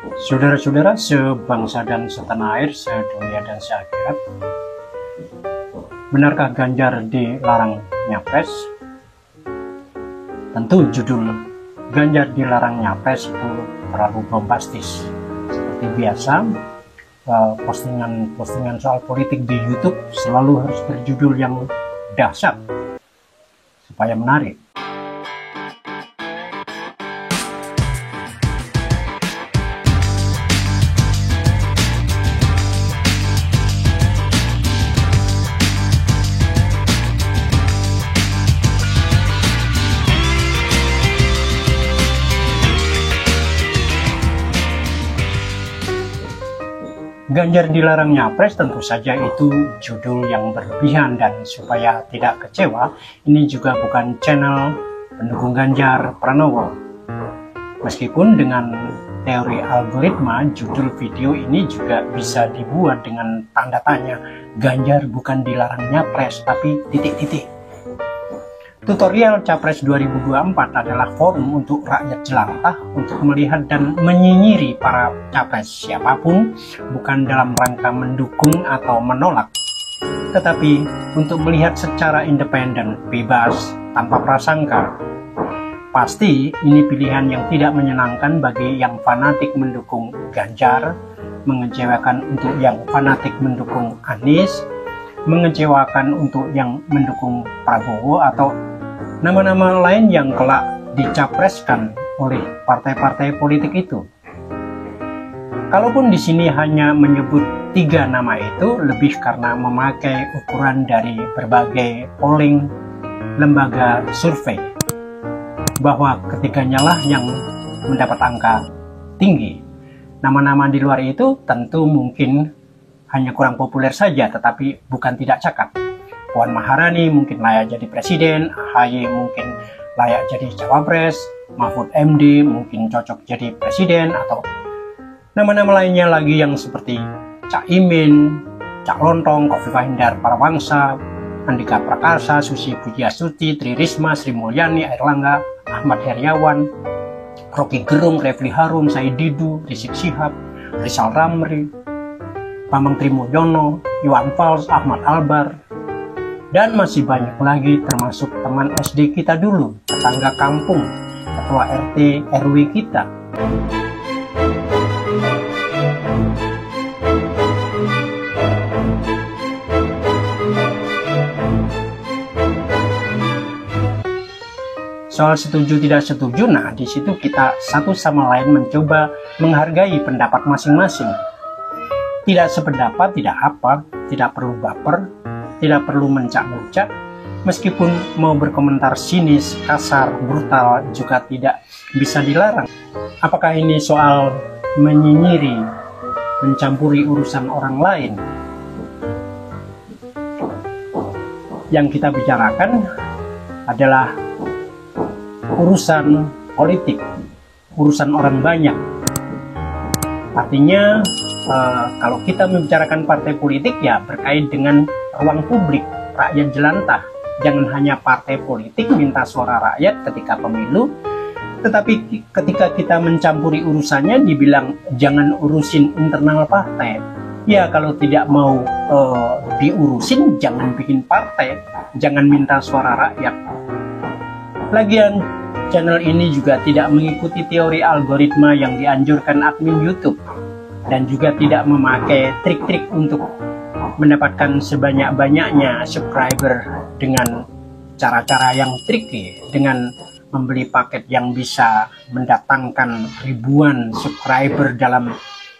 Saudara-saudara sebangsa dan setanah air, sedunia dan seakhirat, benarkah Ganjar dilarang nyapres? Tentu judul Ganjar dilarang nyapres itu terlalu bombastis. Seperti biasa, postingan soal politik di YouTube selalu harus berjudul yang dahsyat supaya menarik. Ganjar dilarang nyapres, tentu saja itu judul yang berlebihan, dan supaya tidak kecewa, ini juga bukan channel pendukung Ganjar Pranowo. Meskipun dengan teori algoritma, judul video ini juga bisa dibuat dengan tanda tanya, Ganjar bukan dilarang nyapres, tapi titik-titik. Tutorial Capres 2024 adalah forum untuk rakyat jelantah untuk melihat dan menyinyiri para capres siapapun, bukan dalam rangka mendukung atau menolak, tetapi untuk melihat secara independen, bebas, tanpa prasangka. Pasti ini pilihan yang tidak menyenangkan bagi yang fanatik mendukung Ganjar, mengecewakan untuk yang fanatik mendukung Anies, mengecewakan untuk yang mendukung Prabowo atau nama-nama lain yang kelak dicapreskan oleh partai-partai politik itu. Kalaupun di sini hanya menyebut 3 nama itu, lebih karena memakai ukuran dari berbagai polling lembaga survei, bahwa ketiganya lah yang mendapat angka tinggi. Nama-nama di luar itu tentu mungkin hanya kurang populer saja, tetapi bukan tidak cakap. Puan Maharani mungkin layak jadi presiden, AHY mungkin layak jadi cawapres, Mahfud MD mungkin cocok jadi presiden, atau nama-nama lainnya lagi yang seperti Cak Imin, Cak Lontong, Khofifah Indar Parawansa, Andika Prakasa, Susi Pujiastuti, Tri Risma, Sri Mulyani, Airlangga, Ahmad Heriawan, Rocky Gerung, Refli Harun, Said Didu, Rizik Syihab, Rizal Ramli, Bambang Trimulyono, Iwan Fals, Ahmad Albar, dan masih banyak lagi, termasuk teman SD kita dulu, tetangga kampung, ketua RT RW kita. Soal setuju tidak setuju, nah di situ kita satu sama lain mencoba menghargai pendapat masing-masing. Tidak sependapat tidak apa, tidak perlu baper, tidak perlu mencak-mencak, meskipun mau berkomentar sinis, kasar, brutal juga tidak bisa dilarang. Apakah ini soal menyinyiri, mencampuri urusan orang lain? Yang kita bicarakan adalah urusan politik, urusan orang banyak. Artinya kalau kita membicarakan partai politik, ya berkait dengan ruang publik, rakyat jelantah. Jangan hanya partai politik minta suara rakyat ketika pemilu, tetapi ketika kita mencampuri urusannya dibilang jangan urusin internal partai. Ya kalau tidak mau diurusin, jangan bikin partai, jangan minta suara rakyat. Lagian channel ini juga tidak mengikuti teori algoritma yang dianjurkan admin YouTube, dan juga tidak memakai trik-trik untuk mendapatkan sebanyak-banyaknya subscriber dengan cara-cara yang tricky, dengan membeli paket yang bisa mendatangkan ribuan subscriber dalam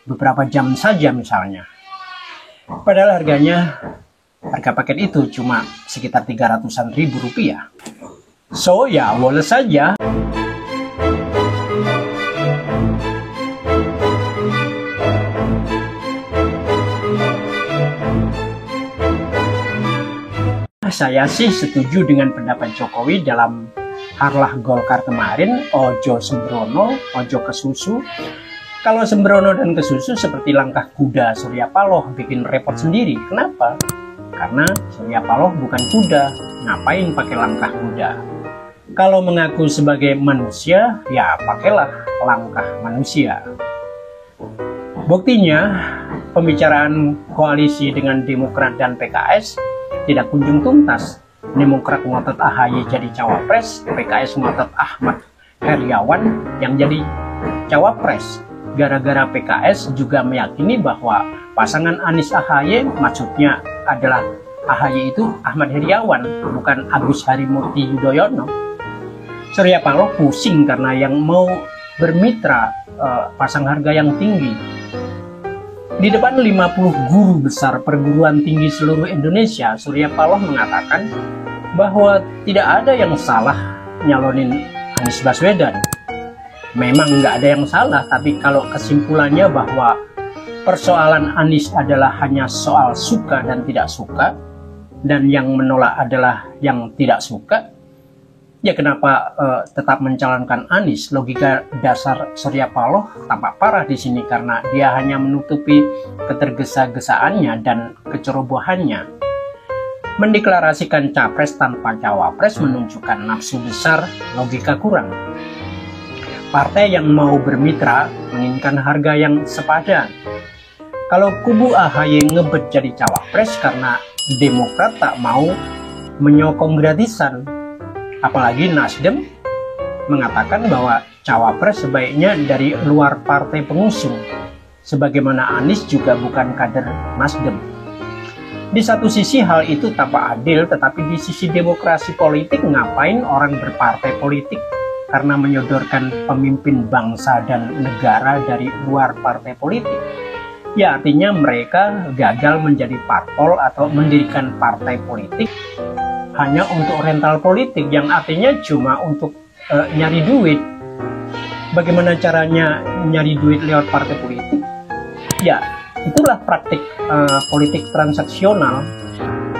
beberapa jam saja misalnya. Padahal harga paket itu cuma sekitar 300-an ribu rupiah. So ya boleh saja. Saya sih setuju dengan pendapat Jokowi dalam Harlah Golkar kemarin, ojo sembrono, ojo kesusu. Kalau sembrono dan kesusu seperti langkah kuda Surya Paloh, bikin repot sendiri. Kenapa? Karena Surya Paloh bukan kuda, ngapain pakai langkah kuda? Kalau mengaku sebagai manusia, ya pakailah langkah manusia. Buktinya, pembicaraan koalisi dengan Demokrat dan PKS tidak kunjung tuntas. Demokrat ngotot AHY jadi cawapres, PKS ngotot Ahmad Heriawan yang jadi cawapres. Gara-gara PKS juga meyakini bahwa pasangan Anies AHY maksudnya adalah AHY itu Ahmad Heriawan, bukan Agus Harimurti Yudhoyono. Surya Paloh pusing karena yang mau bermitra pasang harga yang tinggi. Di depan 50 guru besar perguruan tinggi seluruh Indonesia, Surya Paloh mengatakan bahwa tidak ada yang salah nyalonin Anies Baswedan. Memang nggak ada yang salah, tapi kalau kesimpulannya bahwa persoalan Anies adalah hanya soal suka dan tidak suka, dan yang menolak adalah yang tidak suka, ya kenapa tetap mencalonkan Anies? Logika dasar Surya Paloh tampak parah di sini karena dia hanya menutupi ketergesa-gesaannya dan kecerobohannya. Mendeklarasikan capres tanpa cawapres menunjukkan nafsu besar, logika kurang. Partai yang mau bermitra menginginkan harga yang sepadan. Kalau kubu AHY ngebet jadi cawapres karena Demokrat tak mau menyokong gratisan. Apalagi Nasdem mengatakan bahwa cawapres sebaiknya dari luar partai pengusung, sebagaimana Anies juga bukan kader Nasdem. Di satu sisi hal itu tampak adil, tetapi di sisi demokrasi politik ngapain orang berpartai politik karena menyodorkan pemimpin bangsa dan negara dari luar partai politik? Ya artinya mereka gagal menjadi parpol atau mendirikan partai politik hanya untuk rental politik, yang artinya cuma untuk nyari duit. Bagaimana caranya nyari duit lewat partai politik? Ya, itulah praktik politik transaksional.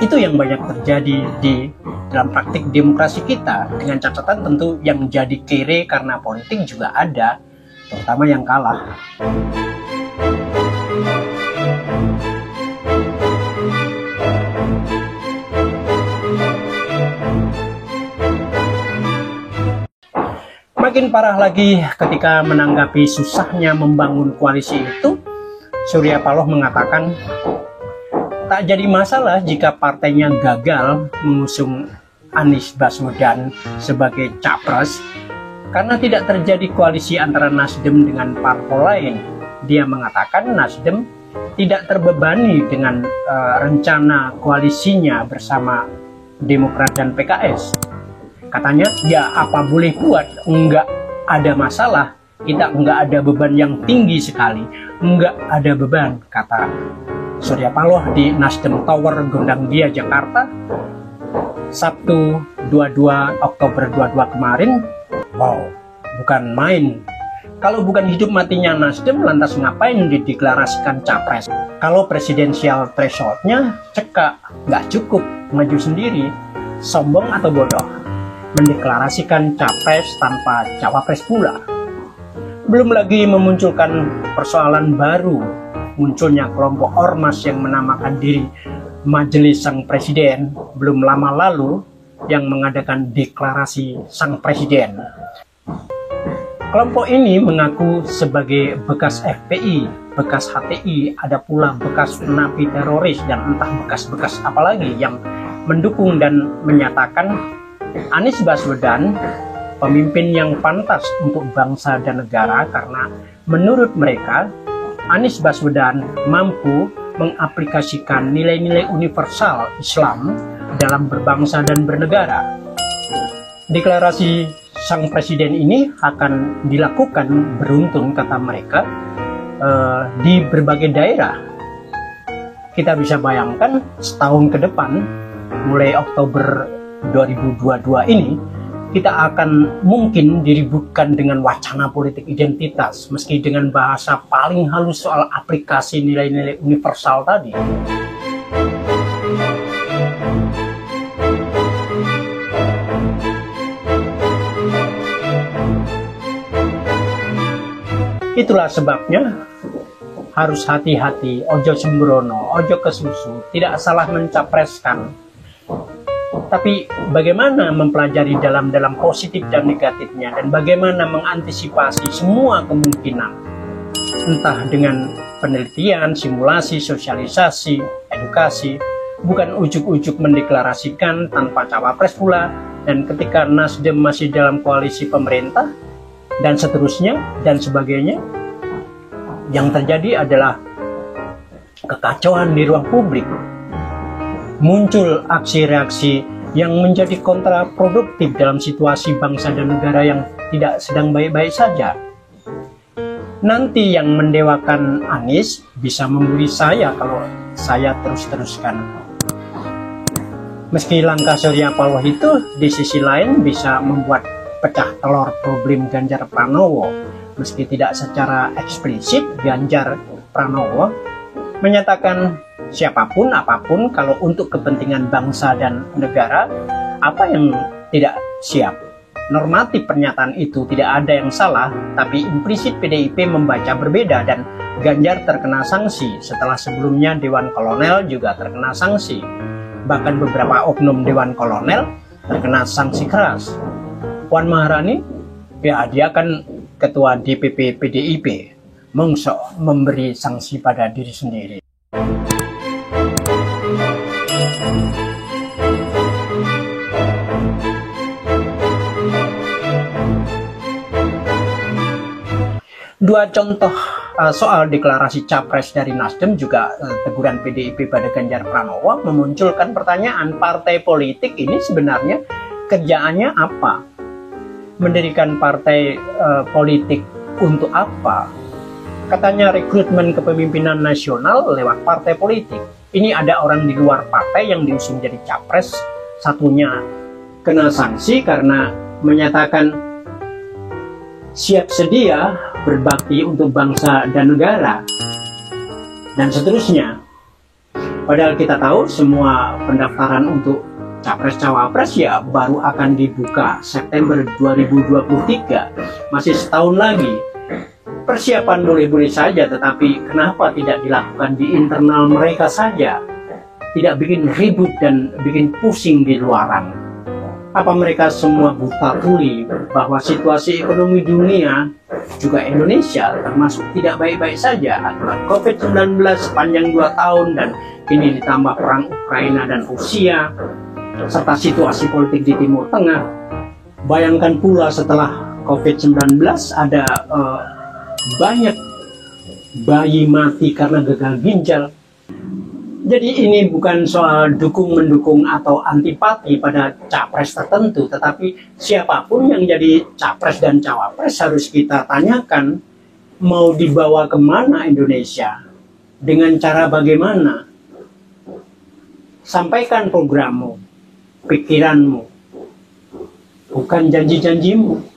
Itu yang banyak terjadi di dalam praktik demokrasi kita, dengan catatan tentu yang jadi kere karena politik juga ada, terutama yang kalah. Makin parah lagi ketika menanggapi susahnya membangun koalisi itu, Surya Paloh mengatakan tak jadi masalah jika partainya gagal mengusung Anies Baswedan sebagai capres karena tidak terjadi koalisi antara Nasdem dengan parpol lain. Dia mengatakan Nasdem tidak terbebani dengan rencana koalisinya bersama Demokrat dan PKS. Katanya, ya apa boleh buat, enggak ada masalah, kita enggak ada beban yang tinggi sekali, enggak ada beban, kata Surya Paloh di Nasdem Tower Gondangdia, Jakarta, Sabtu 22 Oktober 22 kemarin. Wow, bukan main. Kalau bukan hidup matinya Nasdem, lantas ngapain dideklarasikan capres? Kalau presidensial thresholdnya cekak, nggak cukup, maju sendiri, sombong atau bodoh? Mendeklarasikan capres tanpa cawapres pula. Belum lagi memunculkan persoalan baru, munculnya kelompok ormas yang menamakan diri Majelis Sang Presiden belum lama lalu yang mengadakan deklarasi Sang Presiden. Kelompok ini mengaku sebagai bekas FPI, bekas HTI, ada pula bekas napi teroris dan entah bekas-bekas apalagi yang mendukung dan menyatakan Anies Baswedan pemimpin yang pantas untuk bangsa dan negara karena menurut mereka Anies Baswedan mampu mengaplikasikan nilai-nilai universal Islam dalam berbangsa dan bernegara. Deklarasi Sang Presiden ini akan dilakukan beruntun, kata mereka, di berbagai daerah. Kita bisa bayangkan setahun ke depan, mulai Oktober 2022 ini, kita akan mungkin diributkan dengan wacana politik identitas, meski dengan bahasa paling halus soal aplikasi nilai-nilai universal tadi. Itulah sebabnya harus hati-hati, ojo sembrono, ojo kesusu, tidak salah mencapreskan. Tapi bagaimana mempelajari dalam positif dan negatifnya, dan bagaimana mengantisipasi semua kemungkinan, entah dengan penelitian, simulasi, sosialisasi, edukasi, bukan ujuk-ujuk mendeklarasikan tanpa cawapres pula, dan ketika Nasdem masih dalam koalisi pemerintah, dan seterusnya, dan sebagainya, yang terjadi adalah kekacauan di ruang publik. Muncul aksi-reaksi yang menjadi kontraproduktif dalam situasi bangsa dan negara yang tidak sedang baik-baik saja. Nanti yang mendewakan Anies bisa membuli saya kalau saya terus-teruskan. Meski langkah Surya Paloh itu di sisi lain bisa membuat pecah telur problem Ganjar Pranowo. Meski tidak secara eksplisit, Ganjar Pranowo menyatakan siapapun apapun kalau untuk kepentingan bangsa dan negara, apa yang tidak siap. Normatif pernyataan itu tidak ada yang salah, tapi implisit PDIP membaca berbeda dan Ganjar terkena sanksi setelah sebelumnya Dewan Kolonel juga terkena sanksi. Bahkan beberapa oknum Dewan Kolonel terkena sanksi keras. Puan Maharani, ya dia kan ketua DPP PDIP, memberi sanksi pada diri sendiri. Dua contoh soal deklarasi capres dari Nasdem juga teguran PDIP pada Ganjar Pranowo memunculkan pertanyaan, partai politik ini sebenarnya kerjaannya apa? Mendirikan partai politik untuk apa? Katanya rekrutmen kepemimpinan nasional lewat partai politik. Ini ada orang di luar partai yang diusung jadi capres, satunya kena sanksi karena menyatakan siap sedia berbakti untuk bangsa dan negara, dan seterusnya. Padahal kita tahu semua pendaftaran untuk capres-cawapres ya baru akan dibuka September 2023, masih setahun lagi. Persiapan boleh-boleh saja, tetapi kenapa tidak dilakukan di internal mereka saja? Tidak bikin ribut dan bikin pusing di luaran. Apa mereka semua buta tuli bahwa situasi ekonomi dunia, juga Indonesia termasuk tidak baik-baik saja akibat COVID-19 sepanjang 2 tahun, dan ini ditambah perang Ukraina dan Rusia, serta situasi politik di Timur Tengah. Bayangkan pula setelah COVID-19 ada banyak bayi mati karena gagal ginjal. Jadi ini bukan soal dukung-mendukung atau antipati pada capres tertentu, tetapi siapapun yang jadi capres dan cawapres harus kita tanyakan mau dibawa kemana Indonesia, dengan cara bagaimana. Sampaikan programmu, pikiranmu, bukan janji-janjimu.